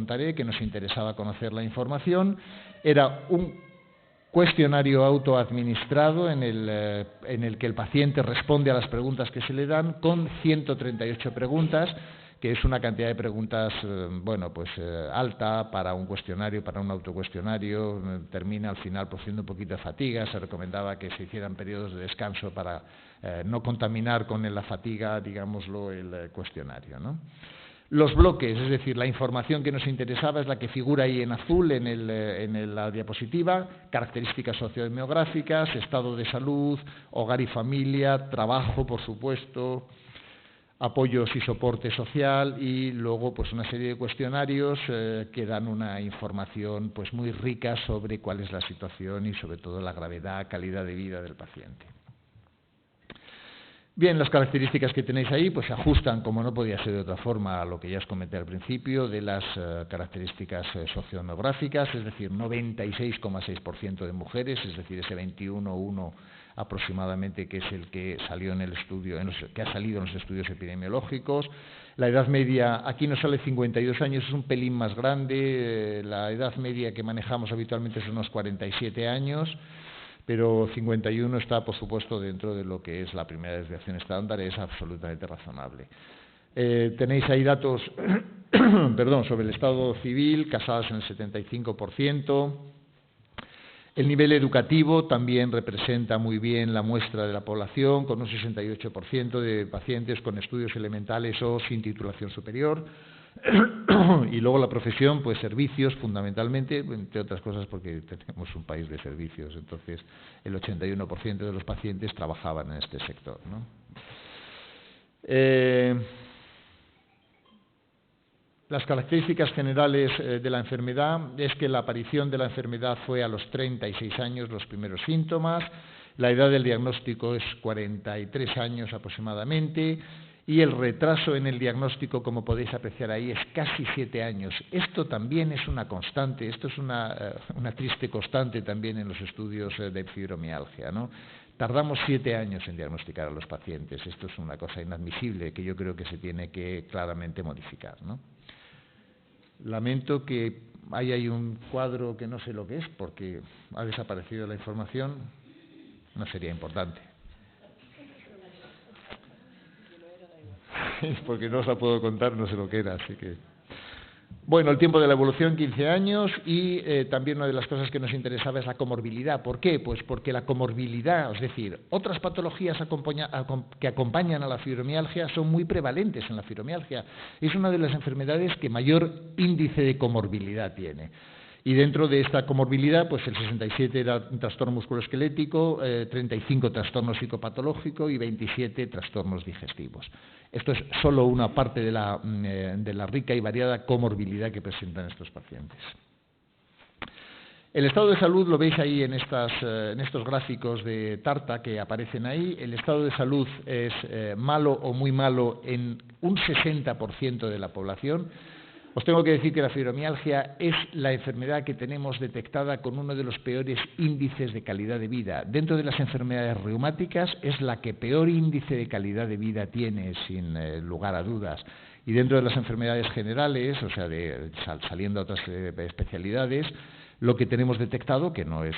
contaré, que nos interesaba conocer la información. Era un cuestionario autoadministrado en el que el paciente responde a las preguntas que se le dan, con 138 preguntas, que es una cantidad de preguntas alta para un cuestionario, para un autocuestionario. Termina al final produciendo un poquito de fatiga. Se recomendaba que se hicieran periodos de descanso para no contaminar con la fatiga, digámoslo, el cuestionario, ¿no? Los bloques, es decir, la información que nos interesaba es la que figura ahí en azul en la diapositiva: características sociodemográficas, estado de salud, hogar y familia, trabajo, por supuesto, apoyos y soporte social, y luego pues una serie de cuestionarios que dan una información pues muy rica sobre cuál es la situación y sobre todo la gravedad, calidad de vida del paciente. Bien, las características que tenéis ahí pues se ajustan, como no podía ser de otra forma, a lo que ya os comenté al principio de las características sociodemográficas, es decir, 96,6% de mujeres, es decir, ese 21,1 aproximadamente, que es el que salió en el estudio, que ha salido en los estudios epidemiológicos. La edad media, aquí nos sale 52 años, es un pelín más grande. La edad media que manejamos habitualmente es unos 47 años. Pero 51 está, por supuesto, dentro de lo que es la primera desviación estándar, es absolutamente razonable. Tenéis ahí datos sobre el estado civil, casadas en el 75%. El nivel educativo también representa muy bien la muestra de la población, con un 68% de pacientes con estudios elementales o sin titulación superior. Y luego la profesión, pues servicios, fundamentalmente, entre otras cosas porque tenemos un país de servicios, entonces el 81% de los pacientes trabajaban en este sector, ¿no? Las características generales de la enfermedad es que la aparición de la enfermedad fue a los 36 años, los primeros síntomas. La edad del diagnóstico es 43 años aproximadamente. Y el retraso en el diagnóstico, como podéis apreciar ahí, es casi 7 años. Esto también es una constante, esto es una triste constante también en los estudios de fibromialgia, ¿no? Tardamos 7 años en diagnosticar a los pacientes. Esto es una cosa inadmisible que yo creo que se tiene que claramente modificar, ¿no? Lamento que haya ahí un cuadro que no sé lo que es, porque ha desaparecido la información. No sería importante. Porque no os la puedo contar, no sé lo que era, así que... Bueno, el tiempo de la evolución, 15 años, y también una de las cosas que nos interesaba es la comorbilidad. ¿Por qué? Pues porque la comorbilidad, es decir, otras patologías que acompañan a la fibromialgia son muy prevalentes en la fibromialgia. Es una de las enfermedades que mayor índice de comorbilidad tiene. Y dentro de esta comorbilidad, pues el 67 era un trastorno musculoesquelético, 35 trastorno psicopatológico y 27 trastornos digestivos. Esto es solo una parte de la rica y variada comorbilidad que presentan estos pacientes. El estado de salud lo veis ahí en estos gráficos de tarta que aparecen ahí. El estado de salud es malo o muy malo en un 60% de la población. Os tengo que decir que la fibromialgia es la enfermedad que tenemos detectada con uno de los peores índices de calidad de vida. Dentro de las enfermedades reumáticas es la que peor índice de calidad de vida tiene, sin lugar a dudas. Y dentro de las enfermedades generales, o sea, saliendo a otras especialidades, lo que tenemos detectado, que no es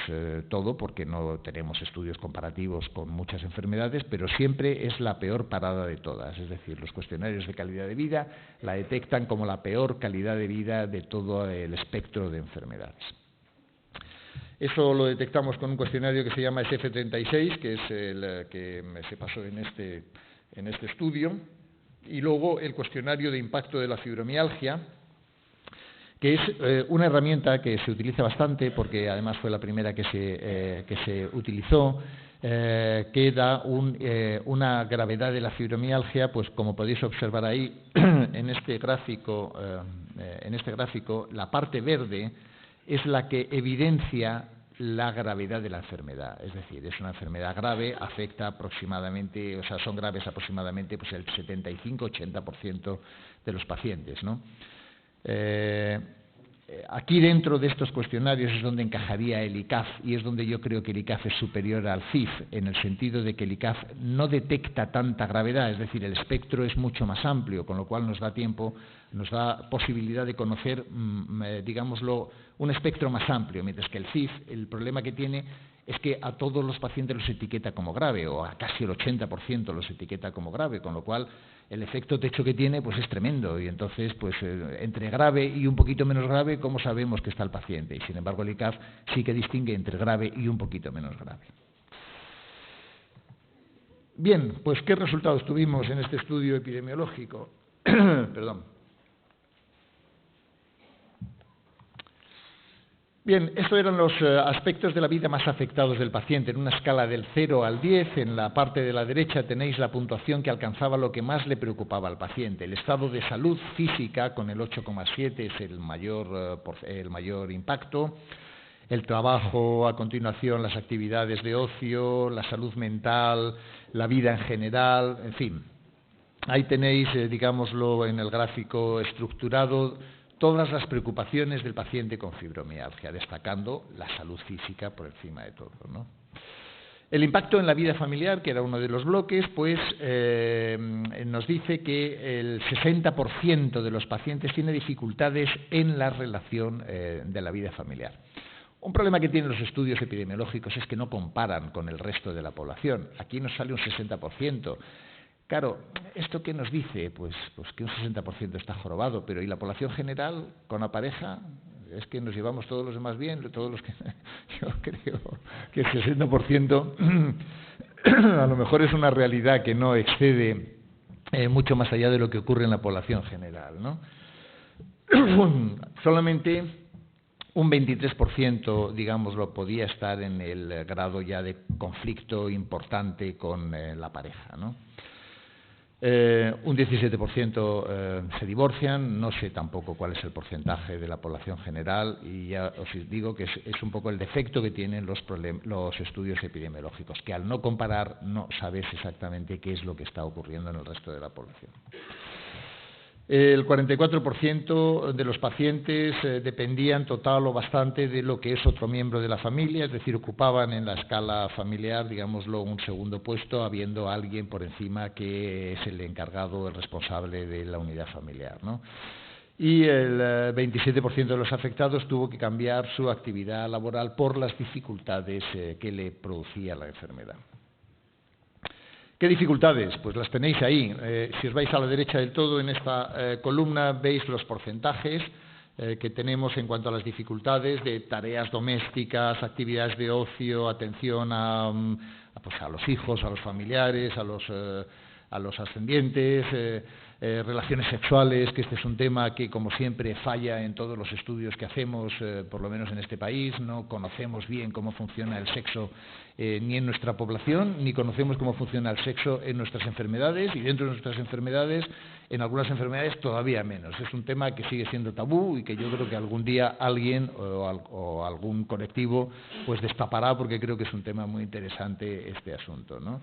todo porque no tenemos estudios comparativos con muchas enfermedades, pero siempre es la peor parada de todas. Es decir, los cuestionarios de calidad de vida la detectan como la peor calidad de vida de todo el espectro de enfermedades. Eso lo detectamos con un cuestionario que se llama SF36, que es el que se pasó en este estudio, y luego el cuestionario de impacto de la fibromialgia, que es una herramienta que se utiliza bastante, porque además fue la primera que se utilizó, que da una gravedad de la fibromialgia, pues como podéis observar ahí en este gráfico, la parte verde es la que evidencia la gravedad de la enfermedad. Es decir, es una enfermedad grave, afecta aproximadamente, o sea, son graves aproximadamente pues el 75-80% de los pacientes, ¿no? Aquí dentro de estos cuestionarios es donde encajaría el ICAF, y es donde yo creo que el ICAF es superior al CIF, en el sentido de que el ICAF no detecta tanta gravedad, es decir, el espectro es mucho más amplio, con lo cual nos da tiempo, nos da posibilidad de conocer, digámoslo, un espectro más amplio, mientras que el CIF, el problema que tiene es que a todos los pacientes los etiqueta como grave, o a casi el 80% los etiqueta como grave, con lo cual el efecto techo que tiene pues es tremendo, y entonces pues entre grave y un poquito menos grave, ¿cómo sabemos que está el paciente? Y sin embargo el ICAF sí que distingue entre grave y un poquito menos grave. Bien, pues ¿qué resultados tuvimos en este estudio epidemiológico? Perdón. Bien, estos eran los aspectos de la vida más afectados del paciente. En una escala del 0 al 10, en la parte de la derecha tenéis la puntuación que alcanzaba lo que más le preocupaba al paciente. El estado de salud física, con el 8,7, es el mayor impacto. El trabajo, a continuación, las actividades de ocio, la salud mental, la vida en general, en fin. Ahí tenéis, digámoslo, en el gráfico estructurado, todas las preocupaciones del paciente con fibromialgia, destacando la salud física por encima de todo, ¿no? El impacto en la vida familiar, que era uno de los bloques, pues nos dice que el 60% de los pacientes tiene dificultades en la relación de la vida familiar. Un problema que tienen los estudios epidemiológicos es que no comparan con el resto de la población. Aquí nos sale un 60%. Claro, ¿esto qué nos dice? Pues que un 60% está jorobado, pero ¿y la población general con la pareja? Es que nos llevamos todos los demás bien, todos los que... Yo creo que el 60% a lo mejor es una realidad que no excede mucho más allá de lo que ocurre en la población general, ¿no? Solamente un 23%, digámoslo, podía estar en el grado ya de conflicto importante con la pareja, ¿no? Un 17% se divorcian, no sé tampoco cuál es el porcentaje de la población general, y ya os digo que es un poco el defecto que tienen los estudios epidemiológicos, que al no comparar no sabes exactamente qué es lo que está ocurriendo en el resto de la población. El 44% de los pacientes dependían total o bastante de lo que es otro miembro de la familia, es decir, ocupaban en la escala familiar, digámoslo, un segundo puesto, habiendo alguien por encima que es el encargado, el responsable de la unidad familiar, ¿no? Y el 27% de los afectados tuvo que cambiar su actividad laboral por las dificultades que le producía la enfermedad. ¿Qué dificultades? Pues las tenéis ahí. Si os vais a la derecha del todo, en esta columna veis los porcentajes que tenemos en cuanto a las dificultades de tareas domésticas, actividades de ocio, atención a los hijos, a los familiares, a los ascendientes, relaciones sexuales, que este es un tema que, como siempre, falla en todos los estudios que hacemos, por lo menos en este país. No conocemos bien cómo funciona el sexo ni en nuestra población, ni conocemos cómo funciona el sexo en nuestras enfermedades, y dentro de nuestras enfermedades, en algunas enfermedades todavía menos. Es un tema que sigue siendo tabú y que yo creo que algún día alguien o algún colectivo pues destapará, porque creo que es un tema muy interesante este asunto, ¿no?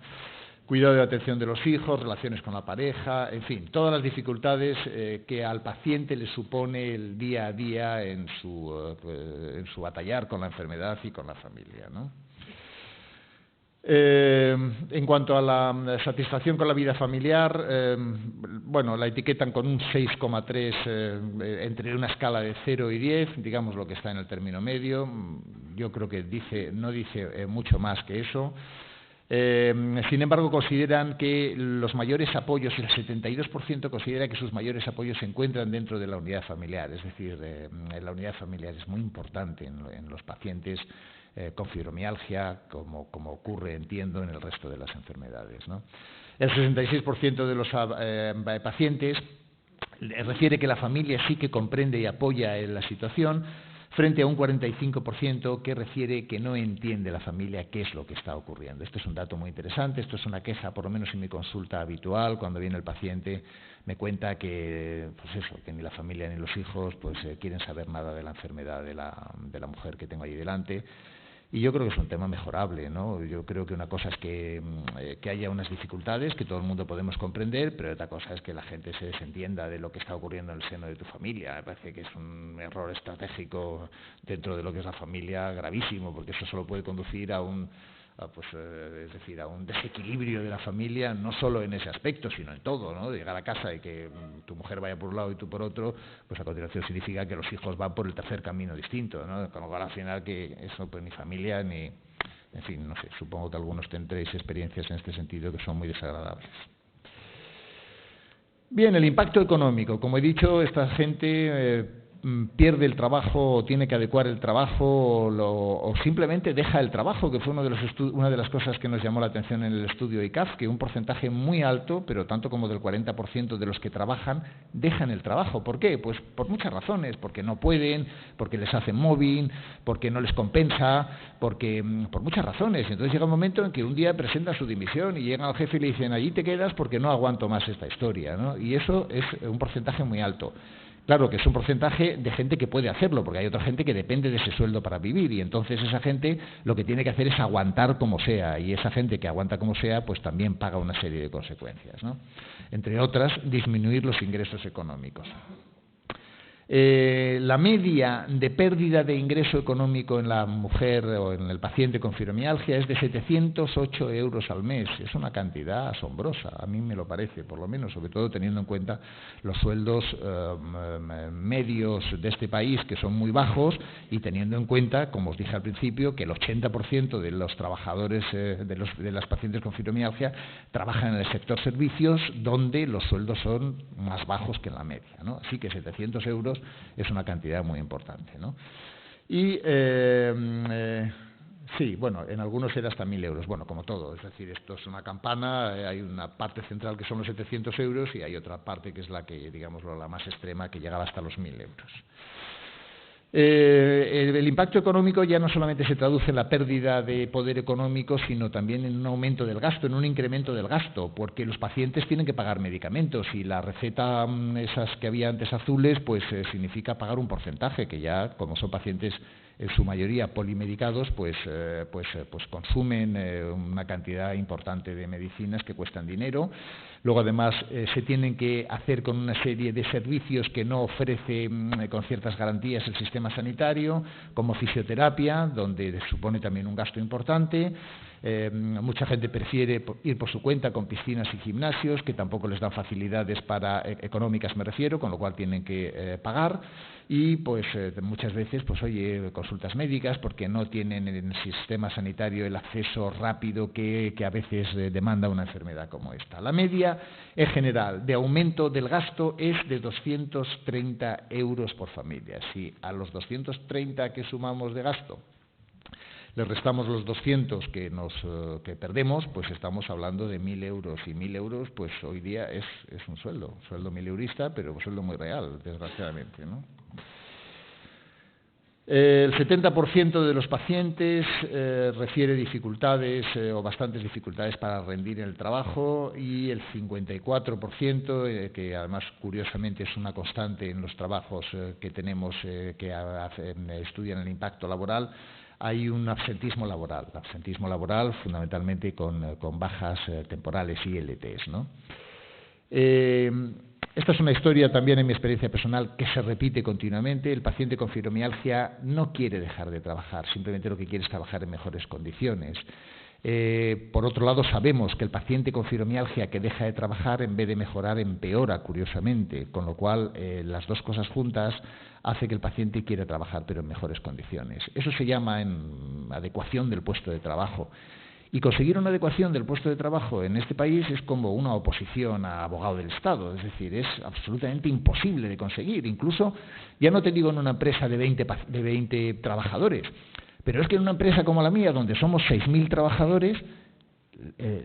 Cuidado de atención de los hijos, relaciones con la pareja, en fin, todas las dificultades que al paciente le supone el día a día en su batallar con la enfermedad y con la familia, ¿no? En cuanto a la satisfacción con la vida familiar, bueno, la etiquetan con un 6,3 entre una escala de 0 y 10, digamos lo que está en el término medio. Yo creo que no dice mucho más que eso. Sin embargo, consideran que los mayores apoyos, el 72% considera que sus mayores apoyos se encuentran dentro de la unidad familiar, es decir, la unidad familiar es muy importante en los pacientes con fibromialgia, como ocurre, entiendo, en el resto de las enfermedades, ¿no? El 66% de los pacientes refiere que la familia sí que comprende y apoya la situación, frente a un 45% que refiere que no entiende la familia qué es lo que está ocurriendo. Esto es un dato muy interesante, esto es una queja, por lo menos en mi consulta habitual, cuando viene el paciente me cuenta que, pues eso, que ni la familia ni los hijos pues quieren saber nada de la enfermedad de la mujer que tengo ahí delante. Y yo creo que es un tema mejorable, ¿no? Yo creo que una cosa es que haya unas dificultades que todo el mundo podemos comprender, pero otra cosa es que la gente se desentienda de lo que está ocurriendo en el seno de tu familia. Me parece que es un error estratégico dentro de lo que es la familia gravísimo, porque eso solo puede conducir a un desequilibrio de la familia, no solo en ese aspecto, sino en todo, ¿no? De llegar a casa y que tu mujer vaya por un lado y tú por otro, pues a continuación significa que los hijos van por el tercer camino distinto, ¿no? Con lo cual al final que eso pues ni familia ni... En fin, no sé, supongo que algunos tendréis experiencias en este sentido que son muy desagradables. Bien, el impacto económico. Como he dicho, esta gente pierde el trabajo o tiene que adecuar el trabajo o simplemente deja el trabajo, que fue una de las cosas que nos llamó la atención en el estudio ICAF, que un porcentaje muy alto, pero tanto como del 40% de los que trabajan, dejan el trabajo. ¿Por qué? Pues por muchas razones, porque no pueden, porque les hacen mobbing, porque no les compensa, por muchas razones. Entonces llega un momento en que un día presentan su dimisión y llegan al jefe y le dicen, allí te quedas porque no aguanto más esta historia, ¿no? Y eso es un porcentaje muy alto. Claro que es un porcentaje de gente que puede hacerlo, porque hay otra gente que depende de ese sueldo para vivir, y entonces esa gente lo que tiene que hacer es aguantar como sea, y esa gente que aguanta como sea, pues también paga una serie de consecuencias, ¿no? Entre otras, disminuir los ingresos económicos. La media de pérdida de ingreso económico en la mujer o en el paciente con fibromialgia es de 708 euros al mes. Es una cantidad asombrosa, a mí me lo parece, por lo menos, sobre todo teniendo en cuenta los sueldos medios de este país, que son muy bajos, y teniendo en cuenta, como os dije al principio, que el 80% de los trabajadores, de las pacientes con fibromialgia, trabajan en el sector servicios, donde los sueldos son más bajos que en la media, ¿no? Así que 700 euros es una cantidad muy importante, ¿no? Y sí, bueno, en algunos era hasta 1.000 euros, bueno, como todo, es decir, esto es una campana, hay una parte central que son los 700 euros y hay otra parte que es la que, digamos, la más extrema, que llegaba hasta los 1.000 euros. El impacto económico ya no solamente se traduce en la pérdida de poder económico, sino también en un aumento del gasto, en un incremento del gasto, porque los pacientes tienen que pagar medicamentos y la receta, esas que había antes azules, pues significa pagar un porcentaje, que ya, como son pacientes en su mayoría polimedicados, pues consumen una cantidad importante de medicinas que cuestan dinero. Luego, además, se tienen que hacer con una serie de servicios que no ofrece con ciertas garantías el sistema sanitario, como fisioterapia, donde supone también un gasto importante. Mucha gente prefiere ir por su cuenta con piscinas y gimnasios, que tampoco les dan facilidades económicas, me refiero, con lo cual tienen que pagar. Y pues muchas veces, pues oye, consultas médicas porque no tienen en el sistema sanitario el acceso rápido que a veces demanda una enfermedad como esta. La media en general de aumento del gasto es de 230 euros por familia. Si a los 230 que sumamos de gasto le restamos los 200 que perdemos, pues estamos hablando de 1.000 euros. Y 1.000 euros, pues hoy día es un sueldo 1.000eurista, pero un sueldo muy real, desgraciadamente, ¿no? El 70% de los pacientes refiere dificultades o bastantes dificultades para rendir en el trabajo, y el 54%, que además curiosamente es una constante en los trabajos que tenemos que estudian el impacto laboral, hay un absentismo laboral fundamentalmente con bajas temporales y ILTs, ¿no? Esta es una historia también en mi experiencia personal que se repite continuamente. El paciente con fibromialgia no quiere dejar de trabajar, simplemente lo que quiere es trabajar en mejores condiciones. Por otro lado, sabemos que el paciente con fibromialgia que deja de trabajar, en vez de mejorar, empeora, curiosamente, con lo cual las dos cosas juntas hace que el paciente quiera trabajar, pero en mejores condiciones. Eso se llama adecuación del puesto de trabajo. Y conseguir una adecuación del puesto de trabajo en este país es como una oposición a abogado del Estado, es decir, es absolutamente imposible de conseguir. Incluso, ya no te digo en una empresa de 20 trabajadores, pero es que en una empresa como la mía, donde somos 6.000 trabajadores,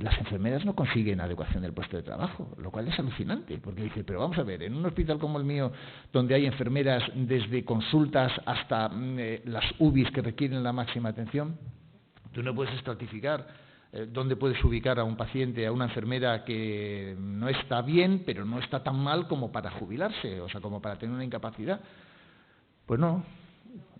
las enfermeras no consiguen adecuación del puesto de trabajo, lo cual es alucinante, porque dice, pero vamos a ver, en un hospital como el mío, donde hay enfermeras desde consultas hasta las UBIs que requieren la máxima atención, tú no puedes estratificar dónde puedes ubicar a un paciente, a una enfermera que no está bien, pero no está tan mal como para jubilarse, o sea, como para tener una incapacidad. Pues no.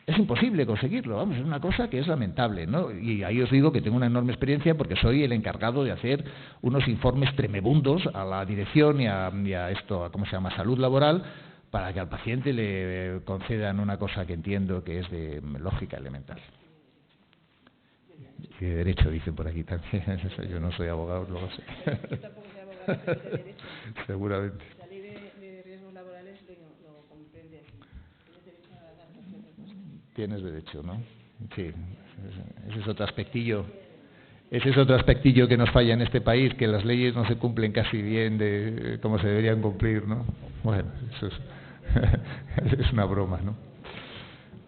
Es imposible conseguirlo, vamos, es una cosa que es lamentable, ¿no? Y ahí os digo que tengo una enorme experiencia porque soy el encargado de hacer unos informes tremebundos a la dirección y a esto, ¿cómo se llama?, salud laboral, para que al paciente le concedan una cosa que entiendo que es de lógica elemental. Y de derecho, dicen por aquí también. Yo no soy abogado, luego sé. Yo tampoco soy abogado, pero de derecho. Seguramente. La ley de riesgos laborales lo comprende así. Tienes derecho a la adaptación del puesto. Tienes derecho, ¿no? Sí. Ese es otro aspectillo. Ese es otro aspectillo que nos falla en este país, que las leyes no se cumplen casi bien de como se deberían cumplir, ¿no? Bueno, eso es una broma, ¿no?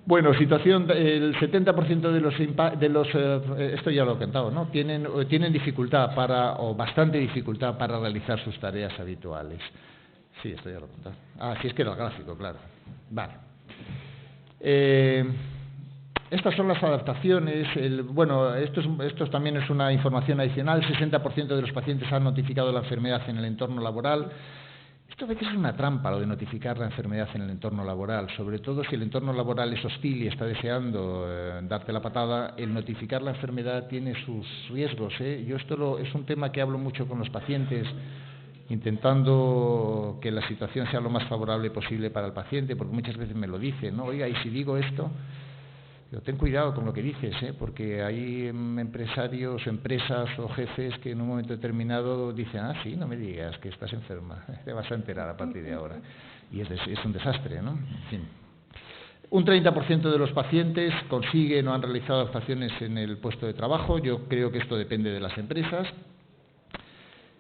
Bueno, situación, el 70% de los esto ya lo he contado, ¿no? Tienen dificultad o bastante dificultad para realizar sus tareas habituales. Sí, esto ya lo he contado. Sí, es que era el gráfico, claro. Vale. Estas son las adaptaciones. Esto también es una información adicional. El 60% de los pacientes han notificado la enfermedad en el entorno laboral. Esto a veces es una trampa, lo de notificar la enfermedad en el entorno laboral, sobre todo si el entorno laboral es hostil y está deseando darte la patada. El notificar la enfermedad tiene sus riesgos, ¿eh? Esto es un tema que hablo mucho con los pacientes, intentando que la situación sea lo más favorable posible para el paciente, porque muchas veces me lo dicen, ¿no? Oiga, ¿y si digo esto? Pero ten cuidado con lo que dices, porque hay empresarios, empresas o jefes que en un momento determinado dicen, sí, no me digas que estás enferma, te vas a enterar a partir de ahora. Y es un desastre, ¿no? En fin. Un 30% de los pacientes consiguen o han realizado adaptaciones en el puesto de trabajo. Yo creo que esto depende de las empresas.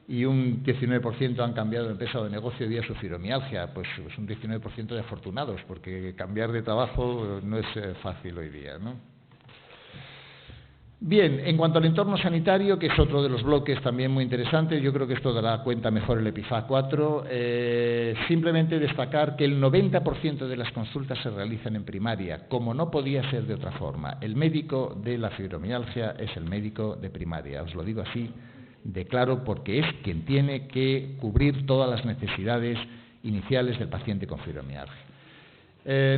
Y un 19% han cambiado de empresa o de negocio vía su fibromialgia. Pues es un 19% de afortunados, porque cambiar de trabajo no es fácil hoy día, ¿no? Bien, en cuanto al entorno sanitario, que es otro de los bloques también muy interesantes, yo creo que esto dará cuenta mejor el EPIFAC 4, simplemente destacar que el 90% de las consultas se realizan en primaria, como no podía ser de otra forma. El médico de la fibromialgia es el médico de primaria, os lo digo así de claro, porque es quien tiene que cubrir todas las necesidades iniciales del paciente con fibromialgia.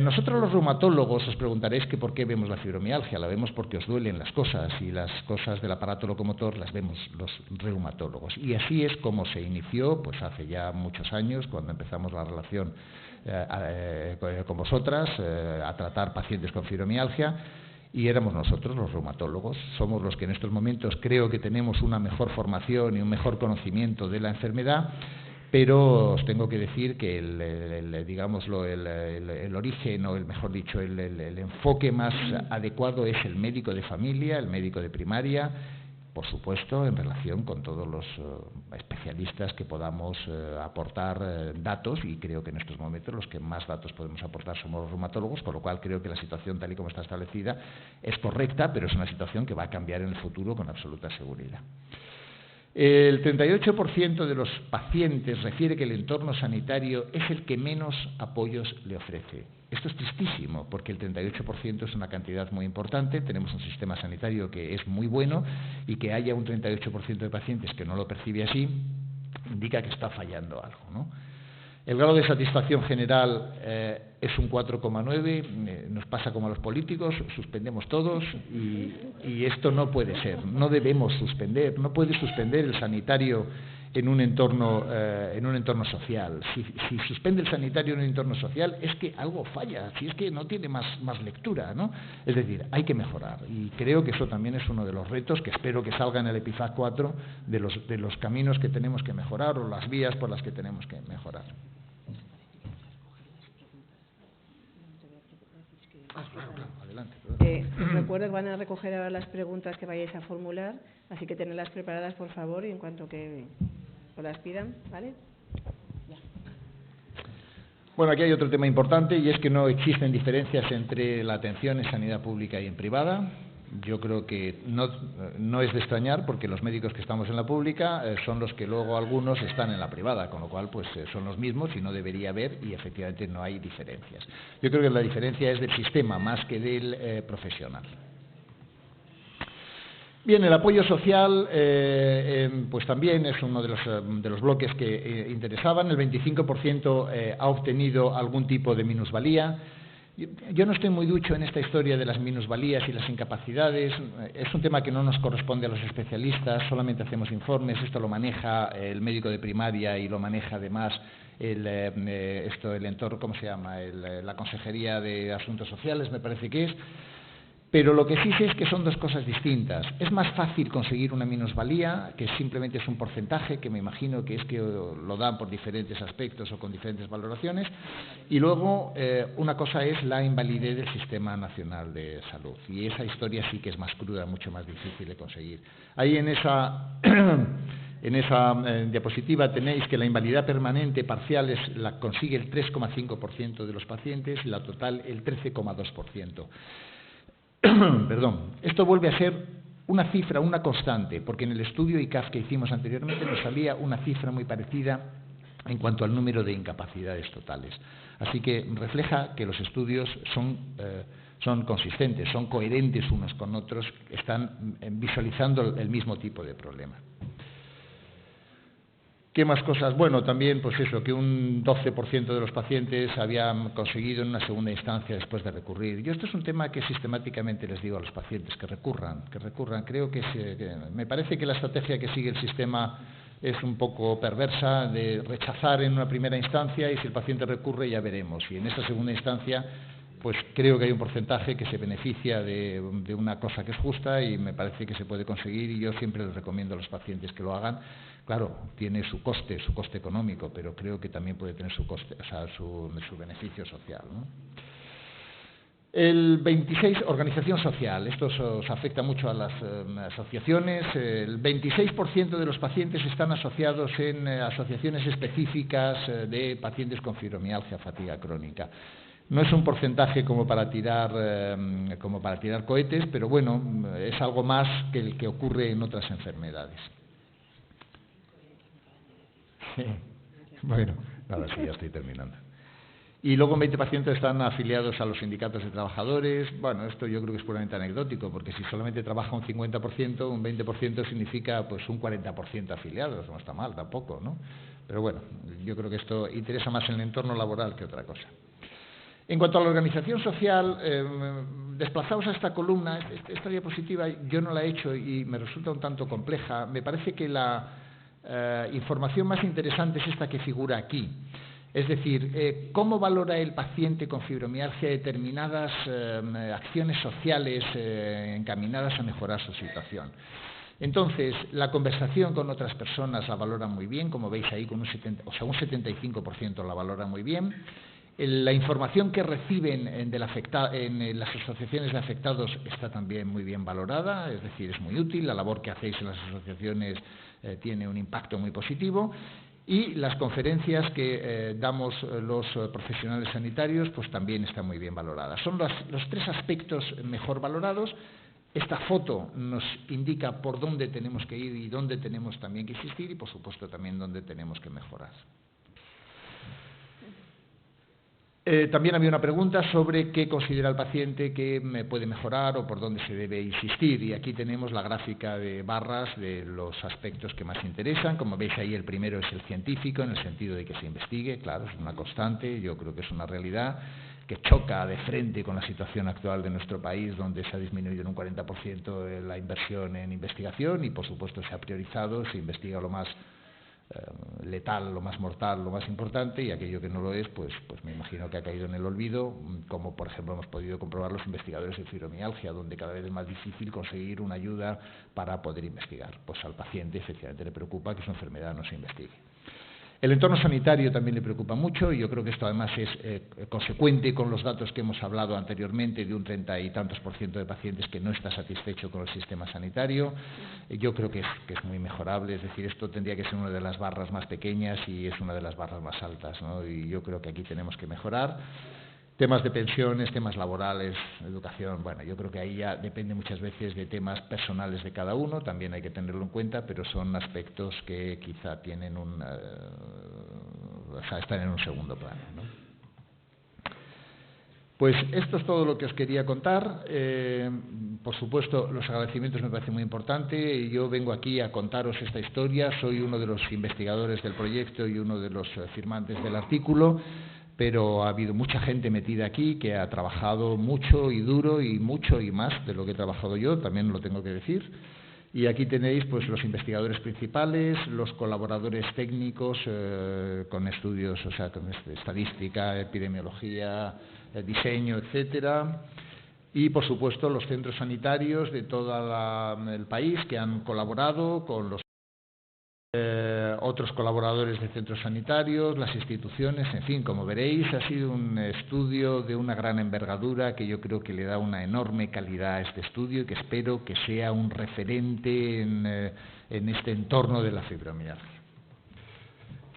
Nosotros los reumatólogos os preguntaréis que por qué vemos la fibromialgia. La vemos porque os duelen las cosas, y las cosas del aparato locomotor las vemos los reumatólogos. Y así es como se inició, pues hace ya muchos años, cuando empezamos la relación con vosotras, a tratar pacientes con fibromialgia. Y éramos nosotros, los reumatólogos, somos los que en estos momentos creo que tenemos una mejor formación y un mejor conocimiento de la enfermedad, pero os tengo que decir que el origen, o mejor dicho, el enfoque más adecuado es el médico de familia, el médico de primaria, por supuesto, en relación con todos los especialistas que podamos aportar datos, y creo que en estos momentos los que más datos podemos aportar somos los reumatólogos, con lo cual creo que la situación tal y como está establecida es correcta, pero es una situación que va a cambiar en el futuro con absoluta seguridad. El 38% de los pacientes refiere que el entorno sanitario es el que menos apoyos le ofrece. Esto es tristísimo, porque el 38% es una cantidad muy importante. Tenemos un sistema sanitario que es muy bueno, y que haya un 38% de pacientes que no lo percibe así, indica que está fallando algo, ¿no? El grado de satisfacción general es un 4,9, nos pasa como a los políticos, suspendemos todos, y esto no puede ser, no debemos suspender, no puede suspender el sanitario en un entorno social. Si suspende el sanitario en un entorno social, es que algo falla, si es que no tiene más lectura, ¿no? Es decir, hay que mejorar, y creo que eso también es uno de los retos que espero que salga en el EPIFAC 4, de los caminos que tenemos que mejorar, o las vías por las que tenemos que mejorar. Claro, adelante. Recuerdo que van a recoger ahora las preguntas que vayáis a formular, así que tenedlas preparadas, por favor, y en cuanto que os las pidan, ¿vale? Ya. Bueno, aquí hay otro tema importante, y es que no existen diferencias entre la atención en sanidad pública y en privada. Yo creo que no es de extrañar, porque los médicos que estamos en la pública son los que luego algunos están en la privada, con lo cual pues son los mismos y no debería haber, y efectivamente no hay diferencias. Yo creo que la diferencia es del sistema más que del profesional. Bien, el apoyo social pues también es uno de los bloques que interesaban. El 25% ha obtenido algún tipo de minusvalía. Yo no estoy muy ducho en esta historia de las minusvalías y las incapacidades. Es un tema que no nos corresponde a los especialistas, solamente hacemos informes. Esto lo maneja el médico de primaria y lo maneja además el entorno, ¿cómo se llama? La Consejería de Asuntos Sociales, me parece que es. Pero lo que sí sé es que son dos cosas distintas. Es más fácil conseguir una minusvalía, que simplemente es un porcentaje, que me imagino que es que lo dan por diferentes aspectos o con diferentes valoraciones. Y luego, una cosa es la invalidez del Sistema Nacional de Salud. Y esa historia sí que es más cruda, mucho más difícil de conseguir. Ahí en esa diapositiva tenéis que la invalidez permanente parcial la consigue el 3,5% de los pacientes y la total el 13,2%. Perdón, esto vuelve a ser una cifra, una constante, porque en el estudio ICAF que hicimos anteriormente nos salía una cifra muy parecida en cuanto al número de incapacidades totales. Así que refleja que los estudios son consistentes, son coherentes unos con otros, están visualizando el mismo tipo de problema. ¿Qué más cosas? Bueno, también pues eso, que un 12% de los pacientes habían conseguido en una segunda instancia después de recurrir. Yo esto es un tema que sistemáticamente les digo a los pacientes, que recurran. Creo que me parece que la estrategia que sigue el sistema es un poco perversa, de rechazar en una primera instancia y si el paciente recurre ya veremos. Y en esa segunda instancia pues creo que hay un porcentaje que se beneficia de una cosa que es justa y me parece que se puede conseguir y yo siempre les recomiendo a los pacientes que lo hagan. Claro, tiene su coste económico, pero creo que también puede tener su coste, o sea, su beneficio social, ¿no? El 26, organización social. Esto os afecta mucho a las asociaciones. El 26% de los pacientes están asociados en asociaciones específicas de pacientes con fibromialgia, fatiga crónica. No es un porcentaje como para tirar cohetes, pero bueno, es algo más que el que ocurre en otras enfermedades. Bueno, ahora sí, ya estoy terminando. Y luego 20 pacientes están afiliados a los sindicatos de trabajadores. Bueno, esto yo creo que es puramente anecdótico, porque si solamente trabaja un 50%, un 20% significa pues un 40% afiliados. No está mal tampoco, ¿no? Pero bueno, yo creo que esto interesa más en el entorno laboral que otra cosa. En cuanto a la organización social, desplazaos a esta columna, esta diapositiva yo no la he hecho y me resulta un tanto compleja. Me parece que la información más interesante es esta que figura aquí. Es decir, cómo valora el paciente con fibromialgia determinadas acciones sociales encaminadas a mejorar su situación. Entonces, la conversación con otras personas la valora muy bien, como veis ahí, con un 75% la valora muy bien. La información que reciben en las asociaciones de afectados está también muy bien valorada, es decir, es muy útil, la labor que hacéis en las asociaciones tiene un impacto muy positivo y las conferencias que damos los profesionales sanitarios pues también están muy bien valoradas. Son los tres aspectos mejor valorados. Esta foto nos indica por dónde tenemos que ir y dónde tenemos también que insistir y, por supuesto, también dónde tenemos que mejorar. También había una pregunta sobre qué considera el paciente que puede mejorar o por dónde se debe insistir. Y aquí tenemos la gráfica de barras de los aspectos que más interesan. Como veis ahí, el primero es el científico, en el sentido de que se investigue. Claro, es una constante, yo creo que es una realidad que choca de frente con la situación actual de nuestro país, donde se ha disminuido en un 40% la inversión en investigación y, por supuesto, se ha priorizado, se investiga lo más letal, lo más mortal, lo más importante, y aquello que no lo es, pues me imagino que ha caído en el olvido, como por ejemplo hemos podido comprobar los investigadores de fibromialgia, donde cada vez es más difícil conseguir una ayuda para poder investigar. Pues al paciente efectivamente le preocupa que su enfermedad no se investigue. El entorno sanitario también le preocupa mucho y yo creo que esto además es consecuente con los datos que hemos hablado anteriormente de un 30 y tantos % de pacientes que no está satisfecho con el sistema sanitario. Yo creo que es muy mejorable, es decir, esto tendría que ser una de las barras más pequeñas y es una de las barras más altas, ¿no? Y yo creo que aquí tenemos que mejorar. Temas de pensiones, temas laborales, educación, bueno, yo creo que ahí ya depende muchas veces de temas personales de cada uno, también hay que tenerlo en cuenta, pero son aspectos que quizá tienen están en un segundo plano, ¿no? Pues esto es todo lo que os quería contar. Por supuesto, los agradecimientos me parecen muy importantes. Yo vengo aquí a contaros esta historia, soy uno de los investigadores del proyecto y uno de los firmantes del artículo. pero ha habido mucha gente metida aquí que ha trabajado mucho y duro y mucho y más de lo que he trabajado yo, también lo tengo que decir. Y aquí tenéis pues los investigadores principales, los colaboradores técnicos con estudios, o sea, con estadística, epidemiología, diseño, etcétera. Y, por supuesto, los centros sanitarios de todo el país que han colaborado con los otros colaboradores de centros sanitarios, las instituciones, en fin, como veréis, ha sido un estudio de una gran envergadura que yo creo que le da una enorme calidad a este estudio y que espero que sea un referente en este entorno de la fibromialgia.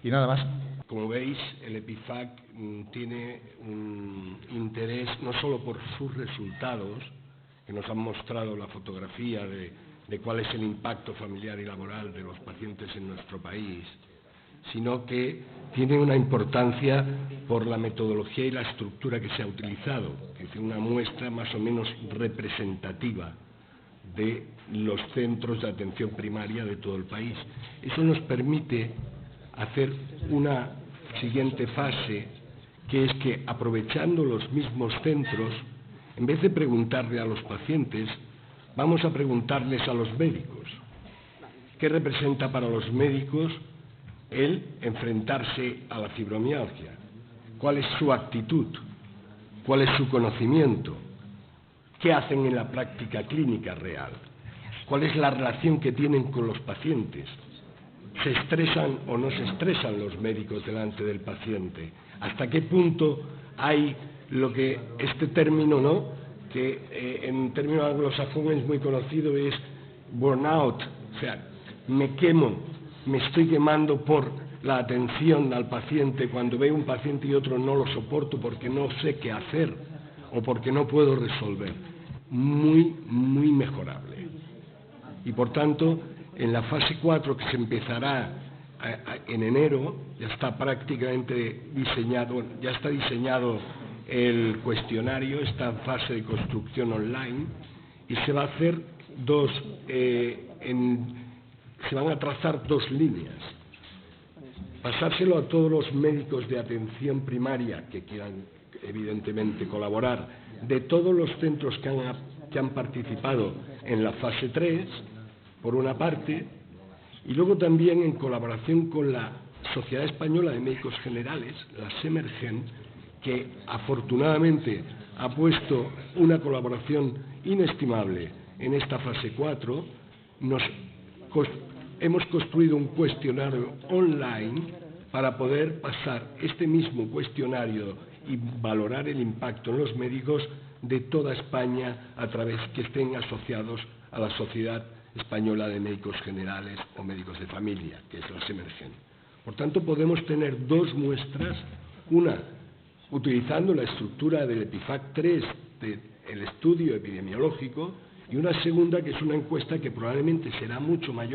Y nada más. Como veis, el EPIFAC tiene un interés no solo por sus resultados, que nos han mostrado la fotografía de cuál es el impacto familiar y laboral de los pacientes en nuestro país, sino que tiene una importancia por la metodología y la estructura que se ha utilizado, que es una muestra más o menos representativa de los centros de atención primaria de todo el país. Eso nos permite hacer una siguiente fase, que es que, aprovechando los mismos centros, en vez de preguntarle a los pacientes, vamos a preguntarles a los médicos. ¿Qué representa para los médicos el enfrentarse a la fibromialgia? ¿Cuál es su actitud? ¿Cuál es su conocimiento? ¿Qué hacen en la práctica clínica real? ¿Cuál es la relación que tienen con los pacientes? ¿Se estresan o no se estresan los médicos delante del paciente? ¿Hasta qué punto hay lo que este término, ¿no?, que en términos anglosajones es muy conocido, es burnout, o sea, me quemo, me estoy quemando por la atención al paciente, cuando veo un paciente y otro no lo soporto porque no sé qué hacer o porque no puedo resolver. Muy, muy mejorable. Y por tanto, en la fase 4, que se empezará en enero, ya está prácticamente diseñado, ya está diseñado el cuestionario, está en fase de construcción online, y se va a hacer se van a trazar 2 líneas. Pasárselo a todos los médicos de atención primaria que quieran, evidentemente, colaborar, de todos los centros que han participado en la fase 3, por una parte, y luego también en colaboración con la Sociedad Española de Médicos Generales, la SEMERGEN, que afortunadamente ha puesto una colaboración inestimable en esta fase 4, hemos construido un cuestionario online para poder pasar este mismo cuestionario y valorar el impacto en los médicos de toda España a través que estén asociados a la Sociedad Española de Médicos Generales o Médicos de Familia, que es la SEMERGEN. Por tanto, podemos tener 2 muestras, una utilizando la estructura del EPIFAC 3 del estudio epidemiológico, y una segunda que es una encuesta que probablemente será mucho mayor